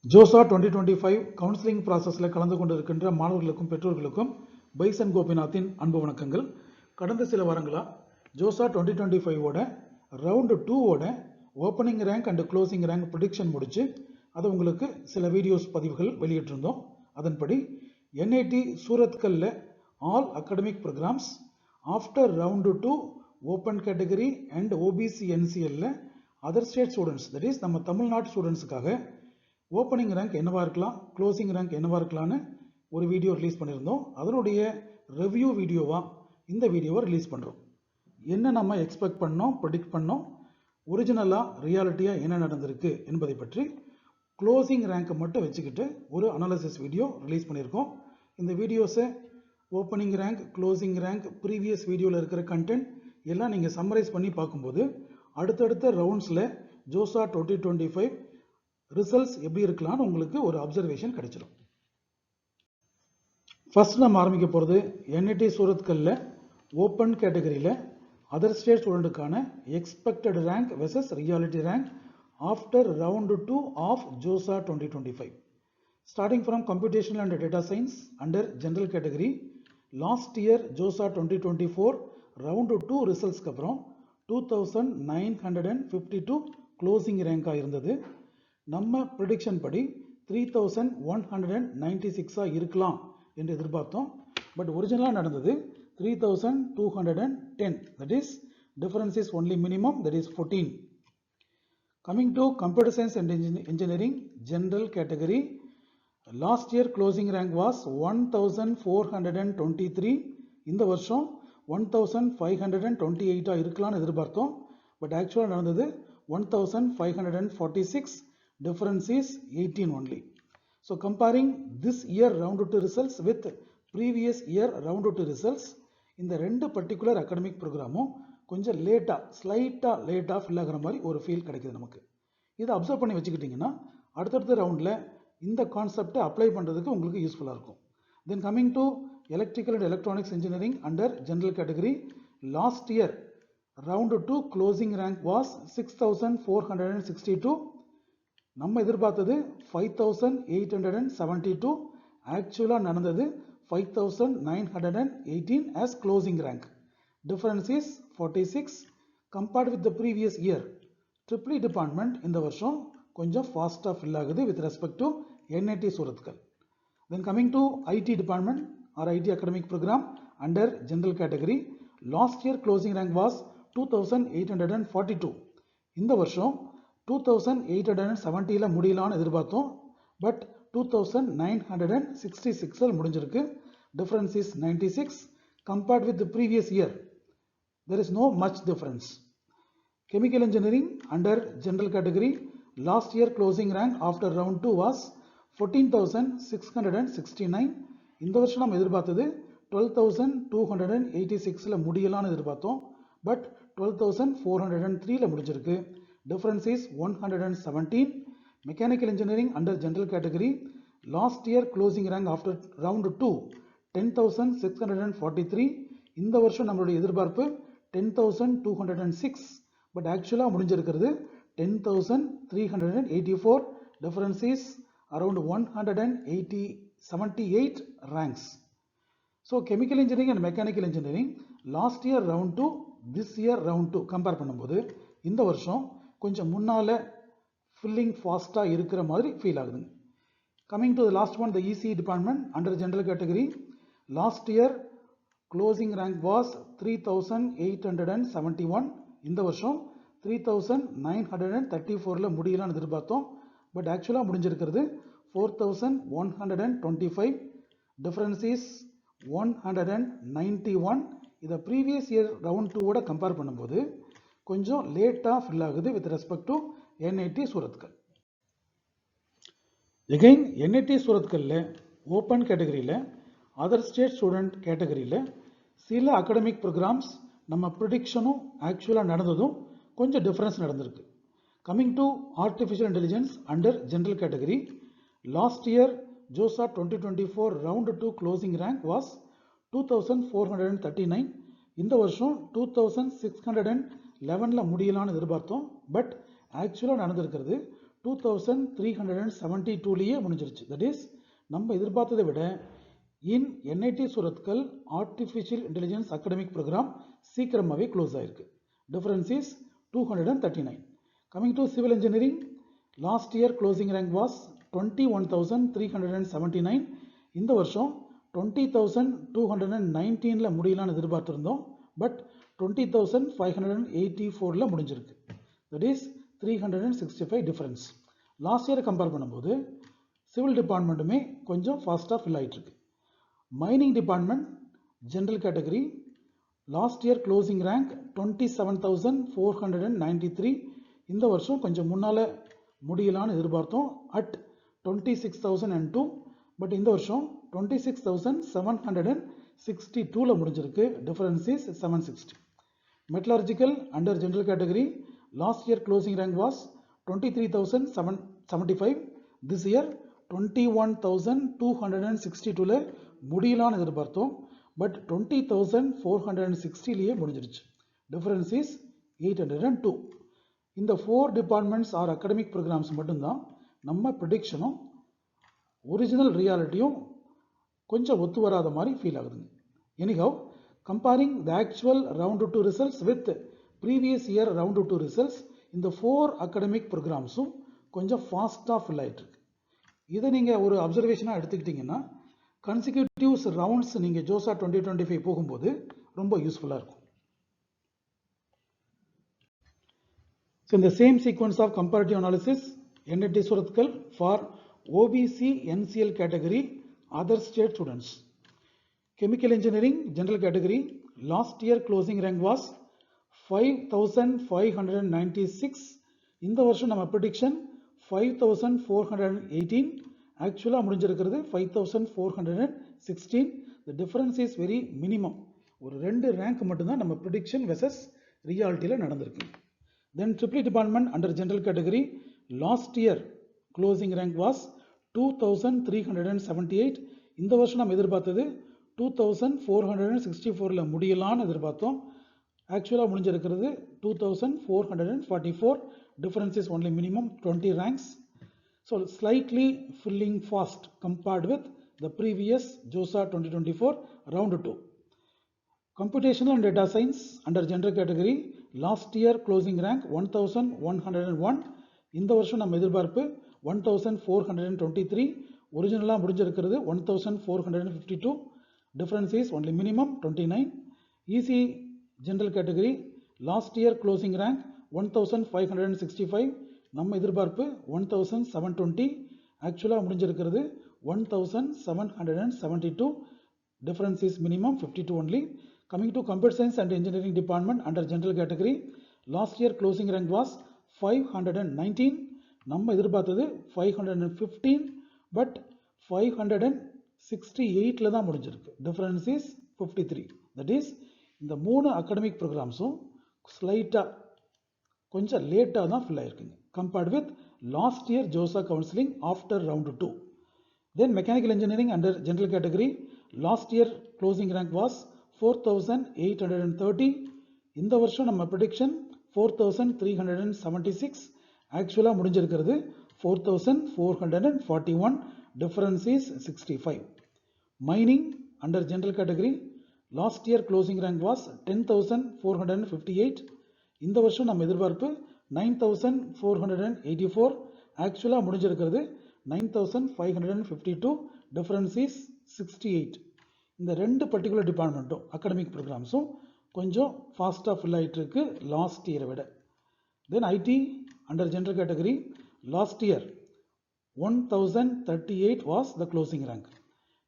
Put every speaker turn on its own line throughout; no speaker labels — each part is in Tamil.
ஜோசா 2025 கவுன்சிலிங் ப்ராசஸில் கலந்து கொண்டிருக்கின்ற மாணவர்களுக்கும் பெற்றோர்களுக்கும் பைசன் கோபிநாத்தின் அன்பு வணக்கங்கள். கடந்த சில வாரங்களாக ஜோசா 2025ஓட ரவுண்டு 2ஓட opening rank and closing rank prediction முடிச்சு அதை உங்களுக்கு சில வீடியோஸ் பதிவுகள் வெளியிட்டிருந்தோம். அதன்படி என்ஐடி சூரத்கல்ல all academic programmes after round 2 open category and OBC என்சிஎல்ல other state students, that is நம்ம தமிழ்நாட்டு ஸ்டூடெண்ட்ஸுக்காக ஓப்பனிங் ரேங்க் என்னவா இருக்கலாம், க்ளோசிங் ரேங்க் என்னவா இருக்கலான்னு ஒரு வீடியோ ரிலீஸ் பண்ணியிருந்தோம். அதனுடைய ரிவ்யூ வீடியோவாக இந்த வீடியோவை ரிலீஸ் பண்ணுறோம். என்ன நம்ம எக்ஸ்பெக்ட் பண்ணோம், ப்ரெடிக்ட் பண்ணோம், ஒரிஜினலாக ரியாலிட்டியாக என்ன நடந்திருக்கு என்பதை பற்றி க்ளோசிங் ரேங்க்கை மட்டும் வச்சுக்கிட்டு ஒரு அனாலிசிஸ் வீடியோ ரிலீஸ் பண்ணியிருக்கோம். இந்த வீடியோஸை opening rank, closing rank, previous வீடியோவில் இருக்கிற கண்டென்ட் எல்லாம் நீங்கள் சம்மரைஸ் பண்ணி பார்க்கும்போது அடுத்தடுத்த ரவுண்ட்ஸில் ஜோசா 2025 ரிசல்ட்ஸ் எப்படி இருக்கலாம்னு உங்களுக்கு ஒரு அப்சர்வேஷன் கிடைச்சிடும். ஃபர்ஸ்ட் நம்ம ஆரம்பிக்க போகிறது என்ஐடி சூரத்கல்ல ஓப்பன் கேட்டகரியில் அதர் ஸ்டேட் ஸ்டூடெண்ட்டுக்கான expected rank versus reality rank after round 2 of JoSAA 2025. Starting from computational and data science under general category, last year JoSAA 2024 round 2 ரிசல்ட்ஸ்க்கு அப்புறம் 2952 க்ளோசிங் ரேங்காக இருந்தது. நம்ம ப்ரிடிக்ஷன் படி 3196 இருக்கலாம் என்று எதிர்பார்த்தோம். பட் ஒரிஜினலாக நடந்தது 3210. that is difference is only minimum, that is 14. Coming to computer science and engineering general category, last year closing rank was 1423. இந்த வருஷம் 1528 இருக்கலாம்னு எதிர்பார்த்தோம். பட் ஆக்சுவலாக நடந்தது 1546. difference is 18 only. So comparing this year round 2 results with previous year round 2 results, இந்த ரெண்டு பர்டிகுலர் அகாடமிக் ப்ரோக்ராமும் கொஞ்சம் ஸ்லைட்டாக லேட்டாக ஃபில் ஆகிற மாதிரி ஒரு ஃபீல் கிடைக்குது நமக்கு. இதை அப்சர்வ் பண்ணி வச்சுக்கிட்டிங்கன்னா அடுத்தடுத்த ரவுண்டில் இந்த கான்செப்டை அப்ளை பண்ணுறதுக்கு உங்களுக்கு யூஸ்ஃபுல்லாக இருக்கும். Then coming to electrical and electronics engineering under general category, last year round 2 closing rank was 6462. நம்ம எதிர்பார்த்தது 5872. ஆக்சுவலாக நடந்தது 5918 as closing rank. Difference is 46. Compared with the previous year, EEE department இந்த வருஷம் கொஞ்சம் ஃபாஸ்ட்டாக ஃபில் ஆகுது with respect to NIT Surathkal. Then coming to IT department or IT academic program under general category, last year closing rank was 2842. இந்த வருஷம் 2870 முடியலான்னு எதிர்பார்த்தோம். பட் 2966 முடிஞ்சிருக்கு. difference is 96. compared with the previous year, there is no much difference. Chemical engineering under general category, last year closing rank after round 2 was 14669. இந்த வருஷம் நம்ம எதிர்பார்த்தது 12286 முடியலான்னு எதிர்பார்த்தோம். பட் 12403 முடிஞ்சிருக்கு. difference is 117. Mechanical engineering under general category, last year closing rank after round 2 10643. இந்த வருஷம் நம்மளுடைய எதிர்பார்ப்பு 10206. பட் ஆக்சுவலாக முடிஞ்சிருக்கிறது 10384. difference is around 178 ranks. So chemical engineering and mechanical engineering last year round 2 this year round 2 compare பண்ணும்போது இந்த வருஷம் கொஞ்சம் முன்னால் ஃபில்லிங் ஃபாஸ்ட்டாக இருக்கிற மாதிரி ஃபீல் ஆகுது. Coming to the last one, the EC department under general category, last year closing rank was 3871. இந்த வருஷம் 3934 முடியலான்னு எதிர்பார்த்தோம். பட் ஆக்சுவலாக முடிஞ்சிருக்கிறது 4125. difference is 191. இதை ப்ரீவியஸ் இயர் ரவுண்ட் 2ஓட கம்பேர் பண்ணும்போது கொஞ்சம் லேட்டாக ஃபில் ஆகுது with respect to NIT Surathkal. Again NIT சூரத்கல்ல ஓப்பன் கேட்டகரியில் அதர் ஸ்டேட் ஸ்டூடெண்ட் கேட்டகரியில் சில அகாடமிக் ப்ரோக்ராம்ஸ் நம்ம ப்ரிடிக்ஷனும் ஆக்சுவலாக நடந்ததும் கொஞ்சம் டிஃப்ரென்ஸ் நடந்திருக்கு. Coming to artificial intelligence under general category, last year JoSAA 2024 round 2 closing rank was 2439. இந்த வருஷம் 2611 முடியலான்னு எதிர்பார்த்தோம். பட் ஆக்சுவலாக நடந்திருக்கிறது 2372லேயே முடிஞ்சிருச்சு. தட் இஸ் நம்ம எதிர்பார்த்ததை விட in NIT Surathkal artificial intelligence academic programme சீக்கிரமாகவே க்ளோஸ் ஆயிருக்கு. Difference is 239. Coming to civil engineering, last year closing rank was 21,379. இந்த வருஷம் 20,219ல முடியலான்னு எதிர்பார்த்திருந்தோம். பட் 20,584ல முடிஞ்சிருக்கு. That is 365 difference. Last year compare பண்ணும்போது சிவில் டிபார்ட்மெண்ட்டுமே கொஞ்சம் ஃபாஸ்ட்டாக ஃபில் ஆகிட்டு இருக்கு. Mining department general category last year closing rank 27,493. இந்த வருஷம் கொஞ்சம் முன்னால் முடியலான்னு எதிர்பார்த்தோம் அட் 26,002. பட் இந்த வருஷம் 26,762ல முடிஞ்சிருக்கு. Difference is 760. Metallurgical under general category last year closing rank was 23,775. This year 21,262ல முடியலான்னு எதிர்பார்த்தோம். பட் 20,460லேயே முடிஞ்சிருச்சு. Difference is 802. இந்த 4 டிபார்ட்மெண்ட்ஸ் ஆர் அகாடமிக் ப்ரோக்ராம்ஸ் மட்டும்தான் நம்ம ப்ரிடிக்ஷனும் ஒரிஜினல் ரியாலிட்டியும் கொஞ்சம் ஒத்து வராத மாதிரி ஃபீல் ஆகுதுங்க. Anyhow, comparing the actual round 2 results with previous year round 2 results, இந்த 4 அகாடமிக் ப்ரோக்ராம்ஸும் கொஞ்சம் ஃபாஸ்ட்டாக ஃபில் ஆகிட்டு இருக்கு. இதை நீங்கள் ஒரு அப்சர்வேஷனாக எடுத்துக்கிட்டிங்கன்னா கன்சிக்யூட்டிவ்ஸ் ரவுண்ட்ஸ் நீங்கள் ஜோசா 2025 போகும்போது ரொம்ப யூஸ்ஃபுல்லாக இருக்கும். So in the same sequence of comparative analysis, NIT Surathkal for OBC NCL category other state students. Chemical engineering general category last year closing rank was 5,596. இந்த வருஷம் நம்ம prediction 5,418. ஆக்சுவலாக முடிஞ்சிருக்கிறது 5,416. The difference is very minimum. ஒரு 2 ரேங்க் மட்டும்தான் நம்ம prediction versus ரியாலிட்டியில் நடந்திருக்கு. Then Tripoli department under general category last year closing rank was 2,378. இந்த வருஷம் நாம் எதிர்பார்த்தது 2,464ல முடியலான்னு எதிர்பார்த்தோம். ஆக்சுவலாக முடிஞ்சிருக்கிறது 2,444. Difference is only minimum 20 ranks. So slightly filling fast compared with the previous JOSA 2024 round 2. Computational and data science under general category last year closing rank 1,101. இந்த வருஷம் நம்ம எதிர்பார்ப்பு 1,423. ஒரிஜினலாக முடிஞ்சிருக்கிறது 1,452. Difference is only minimum 29. EC general category last year closing rank 1,565. நம்ம எதிர்பார்ப்பு 1,720. ஆக்சுவலாக முடிஞ்சிருக்கிறது 1,772. Difference is minimum 52 only. Coming to computer science and engineering department under general category last year closing rank was 519. நம்ம எதிர்பார்த்தது 515. பட் 568ல தான் முடிஞ்சிருக்கு. Difference is 53. That is இந்த 3 அகாடமிக் ப்ரோக்ராம்ஸும் ஸ்லைட்டாக கொஞ்சம் லேட்டாக தான் ஃபில் ஆயிருக்குங்க compared with last year JoSAA counselling after round 2. Then mechanical engineering under general category last year closing rank was 4,830. இந்த வருஷம் நம்ம prediction 4,376. ஆக்சுவலாக முடிஞ்சிருக்கிறது 4,441. Difference is 65. Mining under general category last year closing rank was 10,458. இந்த வருஷம் நம்ம எதிர்பார்ப்பு 9,484. ஆக்சுவலாக முடிஞ்சிருக்கிறது 9,552. Difference is 68. இந்த 2 பர்டிகுலர் டிபார்ட்மெண்ட்டும் அகாடமிக் ப்ரோக்ராம்ஸும் கொஞ்சம் ஃபாஸ்ட்டாக ஃபில் ஆகிட்டு இருக்கு லாஸ்ட் இயரை விட. Then IT under general category last year 1,038 was the closing rank.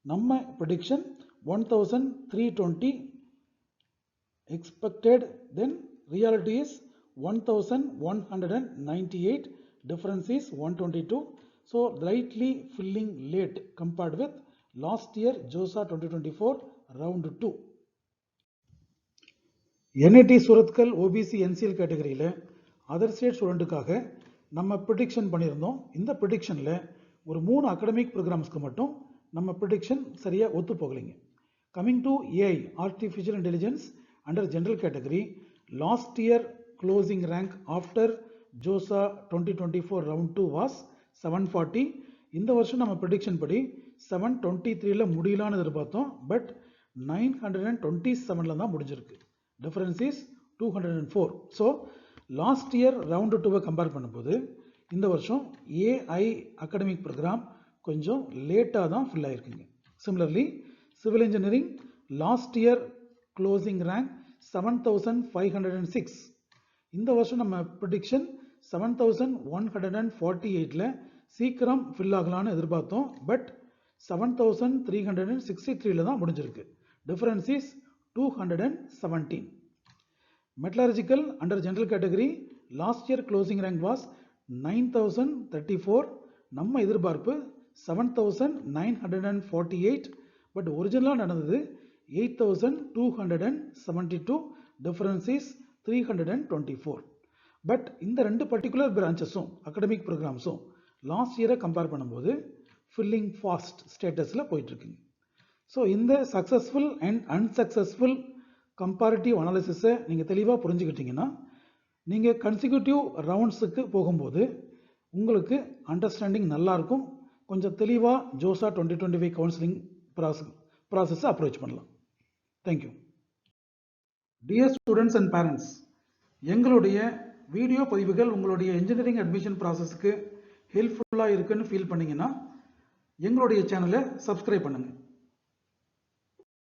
நம்ம prediction 1,320 expected. Then reality is 1,198. Difference is 122. So slightly filling late compared with last year JOSA 2024 round 2. NIT Surathkal OBC NCL கேட்டகரியில் அதர் ஸ்டேட் ஸ்டூடெண்ட்டுக்காக நம்ம ப்ரிடிக்ஷன் பண்ணியிருந்தோம். இந்த ப்ரிடிக்ஷனில் ஒரு 3 அகாடமிக் ப்ரோக்ராம்ஸ்க்கு மட்டும் நம்ம ப்ரிடிக்ஷன் சரியாக ஒத்து போகலைங்க. Coming to AI artificial intelligence under general category last year closing rank after JoSAA 2024 round 2 was 740. இந்த வருஷம் நம்ம ப்ரெடிக்ஷன் படி 723ல முடியலான்னு எதிர்பார்த்தோம். பட் 927ல தான் முடிஞ்சிருக்கு. Difference is 204. So last year round 2வை கம்பேர் பண்ணும்போது இந்த வருஷம் ஏஐ அகாடமிக் ப்ரோக்ராம் கொஞ்சம் லேட்டாக தான் ஃபில் ஆகிருக்குங்க. Similarly civil engineering last year closing rank 7506. இந்த வருஷம் நம்ம ப்ரெடிக்ஷன் 7148ல சீக்கிரம் ஃபில் ஆகலான்னு எதிர்பார்த்தோம். பட் 7363ல தான் முடிஞ்சிருக்கு. Difference is 217. Metallurgical under general category last year closing rank was 9034. நம்ம எதிர்பார்ப்பு 7948. பட் ஒரிஜினலாக நடந்தது 8272. Difference is 324. பட் இந்த ரெண்டு பர்டிகுலர் பிரான்ச்சஸும் அகாடமிக் ப்ரோக்ராம்ஸும் லாஸ்ட் இயரை கம்பேர் பண்ணும்போது ஃபில்லிங் ஃபாஸ்ட் ஸ்டேட்டஸில் போயிட்டுருக்குங்க. ஸோ இந்த சக்ஸஸ்ஃபுல் அண்ட் அன்சக்ஸஸ்ஃபுல் கம்பேரிட்டிவ் அனாலிசிஸை நீங்கள் தெளிவாக புரிஞ்சுக்கிட்டீங்கன்னா நீங்கள் கன்சிக்யூட்டிவ் ரவுண்ட்ஸுக்கு போகும்போது உங்களுக்கு அண்டர்ஸ்டாண்டிங் நல்லாயிருக்கும். கொஞ்சம் தெளிவாக ஜோசா 2025 கவுன்சிலிங் ப்ராசஸை அப்ரோச் பண்ணலாம். Thank you. Dear students and parents, எங்களுடைய வீடியோ பதிவுகள் உங்களுடைய இன்ஜினியரிங் அட்மிஷன் ப்ராசஸ்க்கு ஹெல்ப்ஃபுல்லாக இருக்குன்னு ஃபீல் பண்ணிங்கன்னா எங்களுடைய சேனலை சப்ஸ்கிரைப் பண்ணுங்கள்.